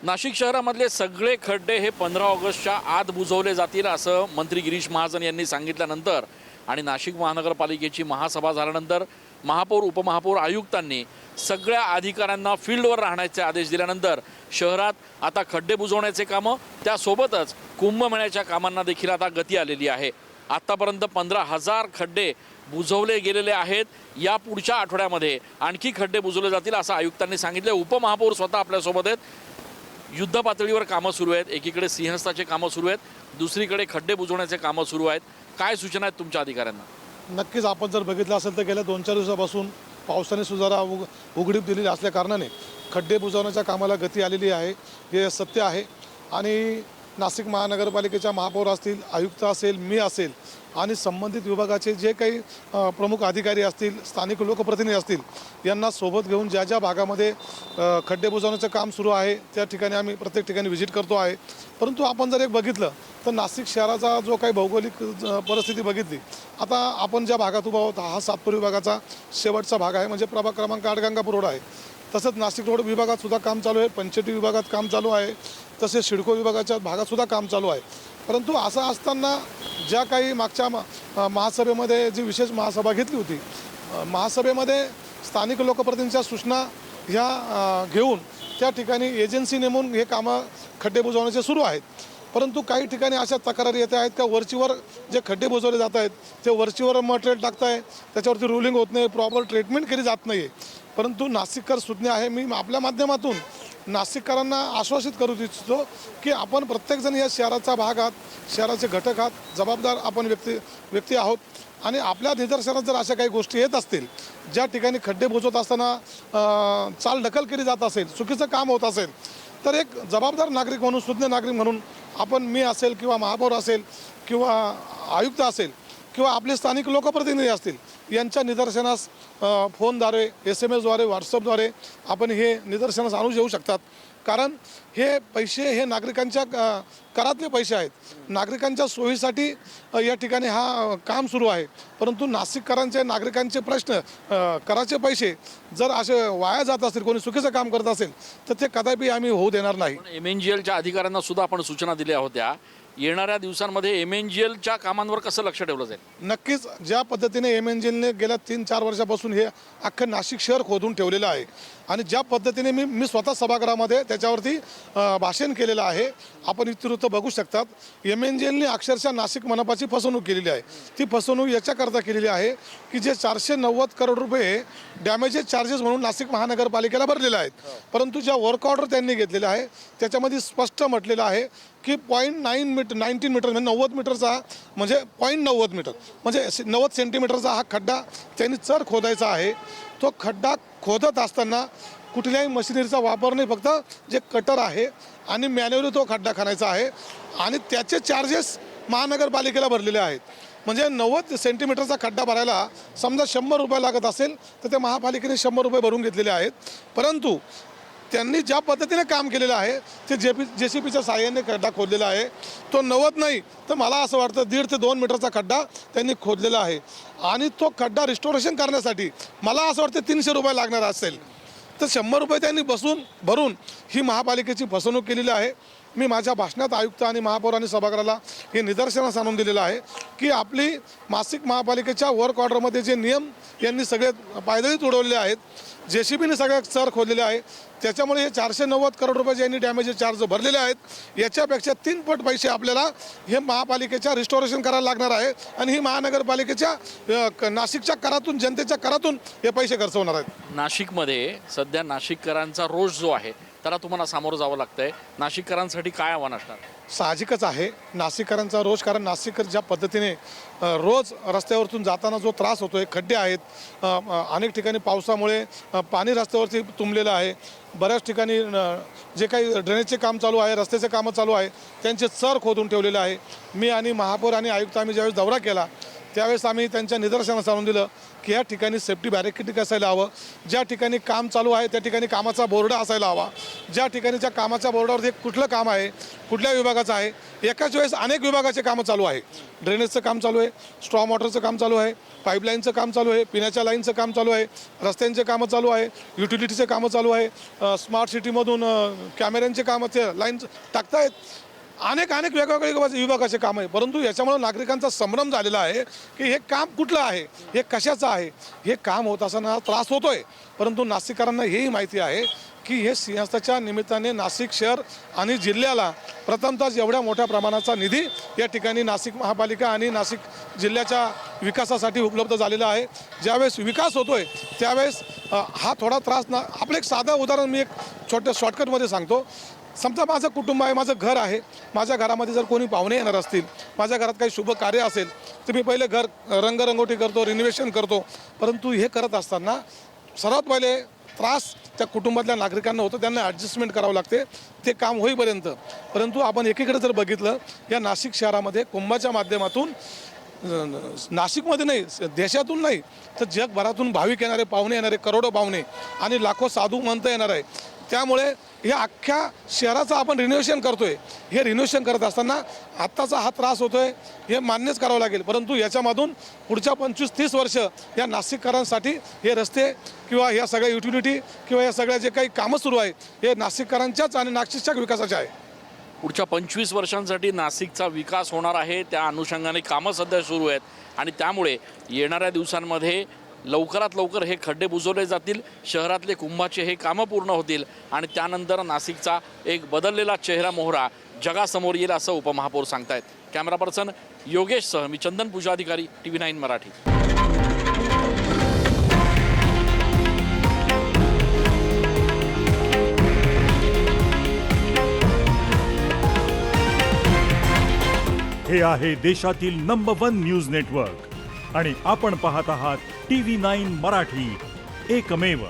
नाशिक शहरामधले सगळे खड्डे हे 15 ऑगस्टच्या आत बुजवले जातील असं मंत्री गिरीश महाजन यांनी सांगितल्यानंतर आणि नाशिक महानगरपालिकेची महासभा झाल्यानंतर महापौर उपमहापौर आयुक्तांनी सगळ्या अधिकाऱ्यांना फील्डवर राहण्याचे आदेश दिल्यानंतर शहरात आता खड्डे बुजवण्याचे कामं त्यासोबतच कुंभमेळ्याच्या कामांना देखील आता गती आलेली आहे। आतापर्यंत 15,000 खड्डे बुजवले गेलेले आहेत। या पुढच्या आठवड्यामध्ये आणखी खड्डे बुजवले जातील असं आयुक्तांनी सांगितले। उपमहापौर स्वतः आपल्यासोबत आहेत। युद्ध पातळीवर कामं सुरू आहेत, एकीकडे सिंहस्थाचे कामं सुरू आहेत, दुसरीकडे खड्डे बुजवण्याचे कामं सुरू आहेत। काय सूचना आहेत तुमच्या अधिकाऱ्यांना? नक्कीच आपण जर बघितलं असेल तर गेल्या 2-4 दिवसापासून पावसाने सुद्धा उघडीप दिलेली असल्या कारणाने खड्डे बुजवण्याच्या कामाला गती आलेली आहे, हे सत्य आहे। आणि नाशिक महानगरपालिकेच्या महापौर असतील, आयुक्त असेल, मी असेल आणि संबंधित विभागाचे जे काही प्रमुख अधिकारी असतील, स्थानिक लोकप्रतिनिधी असतील, यांना सोबत घेऊन ज्या ज्या भागामध्ये खड्डे बुजवण्याचं काम सुरू आहे त्या ठिकाणी आम्ही प्रत्येक ठिकाणी व्हिजिट करतो आहे। परंतु आपण जर एक बघितलं तर नाशिक शहराचा जो काही भौगोलिक परिस्थिती बघितली, आता आपण ज्या भागात उभा आहोत हा सातपूर विभागाचा शेवटचा भाग आहे, म्हणजे प्रभाग क्रमांक 8 गंगापूर रोड आहे। तसंच नाशिक रोड विभागात सुद्धा काम चालू आहे, पंचवटी विभागात काम चालू आहे, तसेच सिडको विभागाच्या भागात सुद्धा काम चालू आहे। परंतु असं असताना ज्या काही मागच्या महासभेमध्ये जी विशेष महासभा घेतली होती, महासभेमध्ये स्थानिक लोकप्रतिनिधींच्या सूचना ह्या घेऊन त्या ठिकाणी एजन्सी नेमून हे कामं खड्डे बुजवण्याचे सुरू आहेत। परंतु काही ठिकाणी अशा तक्रारी येत आहेत का वरचीवर जे खड्डे बुजवले जात आहेत ते वरचीवर मटेरियल टाकत आहे, त्याच्यावरती रुलिंग होत नाही, प्रॉपर ट्रीटमेंट केली जात नाही आहे। परंतु नाशिककर सुज्ञ आहे, मी आपल्या माध्यमातून नाशिककरांना आश्वासित करू इच्छितो की आपण प्रत्येकजण या शहराचा भाग आहात, शहराचे घटक आहात, जबाबदार आपण व्यक्ती आहोत। आणि आपल्या निदर्शनात जर अशा काही गोष्टी येत असतील, ज्या ठिकाणी खड्डे बुजवत असताना चालढकल केली जात असेल, चुकीचं काम होत असेल, तर एक जबाबदार नागरिक म्हणून, सुज्ञ नागरिक म्हणून आपण, मी असेल किंवा महापौर असेल किंवा आयुक्त असेल किंवा आपले स्थानिक लोकप्रतिनिधी असतील, यांच्या निदर्शनास फोनद्वारे, SMS द्वारे, व्हॉट्सअपद्वारे आपण हे निदर्शनास आणू येऊ शकतात। कारण हे पैसे हे नागरिकांच्या करातले पैसे आहेत, नागरिकांच्या सोयीसाठी या ठिकाणी हा काम सुरू आहे। परंतु नाशिककरांचे, नागरिकांचे प्रश्न, कराचे पैसे जर असे वाया जात असतील, कोणी चुकीचं काम करत असेल तर ते कदापि आम्ही होऊ देणार नाही। MNGLच्या अधिकाऱ्यांना सुद्धा आपण सूचना दिल्या होत्या, येणाऱ्या दिवसांमध्ये MNGLच्या कामांवर कसं लक्ष ठेवलं जाईल? नक्कीच ज्या पद्धतीने MNGLने गेल्या 3-4 वर्षापासून हे अख्खं नाशिक शहर खोदून ठेवलेलं आहे आणि ज्या पद्धतीने मी स्वतः सभागृहामध्ये त्याच्यावरती भाषण केलेलं आहे, आपण इतिवृत्त बघू शकतात। MNGLने अक्षरशः नाशिक मनपाची फसवणूक केलेली आहे। ती फसवणूक याच्याकरता केलेली आहे की जे 490 करोड रुपये डॅमेजेस चार्जेस म्हणून नाशिक महानगरपालिकेला भरलेले आहेत, परंतु ज्या वर्क ऑर्डर त्यांनी घेतलेला आहे त्याच्यामध्ये स्पष्ट म्हटलेलं आहे की 19 मीटर म्हणजे 90 मीटरचा, म्हणजे 0.90 मीटर म्हणजे 90 सेंटीमीटरचा हा खड्डा त्यांनी चर खोदायचा आहे। तो खड्डा खोदत असताना कुठल्याही मशिनरीचा वापर नाही, फक्त जे कटर आहे आणि मॅन्युअली तो खड्डा खणायचा आहे आणि त्याचे चार्जेस महानगरपालिकेला भरलेले आहेत। म्हणजे 90 सेंटीमीटरचा खड्डा भरायला समजा 100 रुपये लागत असेल तर ते महापालिकेने 100 रुपये भरून घेतलेले आहेत। परंतु त्यांनी ज्या पद्धतीने काम केलेलं आहे ते JCBच्या साहाय्याने खड्डा खोदलेला आहे, तो 90 नाही तर मला असं वाटतं 1.5 ते 2 मीटरचा खड्डा त्यांनी खोदलेला आहे आणि तो खड्डा रिस्टोरेशन करण्यासाठी मला असं वाटतं 300 रुपये लागणार असेल, तर 100 रुपये त्यांनी भरून ही महापालिकेची फसवणूक केलेली आहे। मी माझ्या भाषणात आयुक्त आणि महापौर आणि सभागृहाला हे निदर्शनास आणून दिलेलं आहे की आपली नाशिक महापालिकेच्या वर्क ऑर्डरमध्ये जे नियम यांनी सगळे पायदळीत उडवलेले आहेत, JCBने सगळ्या चर खोदलेले आहे, त्याच्यामुळे हे 490 करोड रुपये ज्यांनी डॅमेजेस चार्ज भरलेले आहेत, याच्यापेक्षा 3 पट पैसे आपल्याला हे महापालिकेच्या रिस्टोरेशन करायला लागणार आहे आणि ही महानगरपालिकेच्या नाशिकच्या करातून, जनतेच्या करातून हे पैसे खर्च होणार आहेत। नाशिकमध्ये सध्या नाशिककरांचा रोष जो आहे त्याला तुम्हाला सामोरं जावं लागतंय, नाशिककरांसाठी काय आव्हान असणार? साहजिकच आहे नाशिककरांचा रोष, कारण नाशिककर ज्या पद्धतीने रोज रस्त्यावरतून जाताना जो त्रास होतो आहे, खड्डे आहेत, अनेक ठिकाणी पावसामुळे पाणी रस्त्यावरती तुंबलेलं आहे, बऱ्याच ठिकाणी जे काही ड्रेनेजचे काम चालू आहे, रस्त्याचे कामं चालू आहे, त्यांचे चर खोदून ठेवलेले आहे। मी आणि महापौर आणि आयुक्त आम्ही ज्यावेळेस दौरा केला त्यावेळेस आम्ही त्यांच्या निदर्शनास आणून दिलं की या ठिकाणी सेफ्टी बॅरिकेडिंग असायला हवं, ज्या ठिकाणी काम चालू आहे त्या ठिकाणी कामाचा बोर्ड असायला हवा, ज्या ठिकाणीच्या कामाच्या बोर्डावरती कुठलं काम आहे, कुठल्या विभागाचं आहे, एकाच वेळेस अनेक विभागाचे कामं चालू आहे. ड्रेनेजचं काम चालू आहे, स्ट्रॉम वॉटरचं काम चालू आहे, पाईपलाईनचं काम चालू आहे, पिण्याच्या लाईनचं काम चालू आहे, रस्त्यांचे कामं चालू आहे, युटिलिटीचे कामं चालू आहे, स्मार्ट सिटीमधून कॅमेऱ्यांचे कामं ते लाईन टाकतायत, अनेक वेगवेगळे विभागाचे काम आहे. परंतु याच्यामुळे नागरिकांचा संभ्रम झालेला आहे की हे काम कुठलं आहे, हे कशाचं आहे. हे काम होत असताना त्रास होतोय, परंतु नाशिककरांना हेही माहिती आहे की हे सिंहस्थाच्या निमित्ताने नाशिक शहर आणि जिल्ह्याला प्रथमतः एवढ्या मोठ्या प्रमाणाचा निधी या ठिकाणी नाशिक महापालिका आणि नाशिक जिल्ह्याच्या विकासासाठी उपलब्ध झालेला आहे. ज्यावेळेस विकास होतोय त्यावेळेस हा थोडा त्रास ना. आपलं एक साधं उदाहरण मी एक छोट्या शॉर्टकटमध्ये सांगतो. समजा माझं कुटुंब आहे, माझं घर आहे, माझ्या घरामध्ये जर कोणी पाहुणे येणार असतील, माझ्या घरात काही शुभ कार्य असेल तर मी पहिले घर रंगरंगोटी करतो, रिनोव्हेशन करतो. परंतु हे करत असताना सर्वात पहिले त्रास त्या कुटुंबातल्या नागरिकांना होतं, त्यांना ॲडजस्टमेंट करावं लागते ते काम होईपर्यंत. परंतु आपण एकीकडे जर बघितलं या नाशिक शहरामध्ये कुंभाच्या माध्यमातून नाशिकमध्ये नाही, देशातून नाही तर जगभरातून भाविक येणारे, पाहुणे येणारे, करोडो पाहुणे आणि लाखो साधू म्हणता येणार आहे. त्यामुळे या अख्ख्या शहराचं आपण रिनोव्हेशन करतोय. हे रिनोव्हेशन करत असताना आत्ताचा हा त्रास होतोय हे मान्यच करावं लागेल. परंतु याच्यामधून पुढच्या 25-30 वर्ष या नाशिककरांसाठी हे रस्ते किंवा या सगळ्या युटिलिटी किंवा या सगळ्या जे काही कामं सुरू आहे हे नाशिककरांच्याच आणि नाशिकच्या विकासाचे आहे. पुढच्या 25 वर्षांसाठी नाशिकचा विकास होणार आहे, त्या अनुषंगाने कामं सध्या सुरू आहेत आणि त्यामुळे येणाऱ्या दिवसांमध्ये लवकरात लवकर हे खड्डे बुजवले जातील, शहरातले कुंभाचे हे कामं पूर्ण होतील आणि त्यानंतर नाशिकचा एक बदललेला चेहरा मोहरा जगासमोर येईल असं उपमहापौर सांगतायत. कॅमेरा पर्सन योगेशसह मी चंदन पूजाधिकारी, TV9 मराठी. हे आहे देशातील नंबर 1 न्यूज नेटवर्क आणि आपण पाहत आहात TV9 मराठी, एकमेव.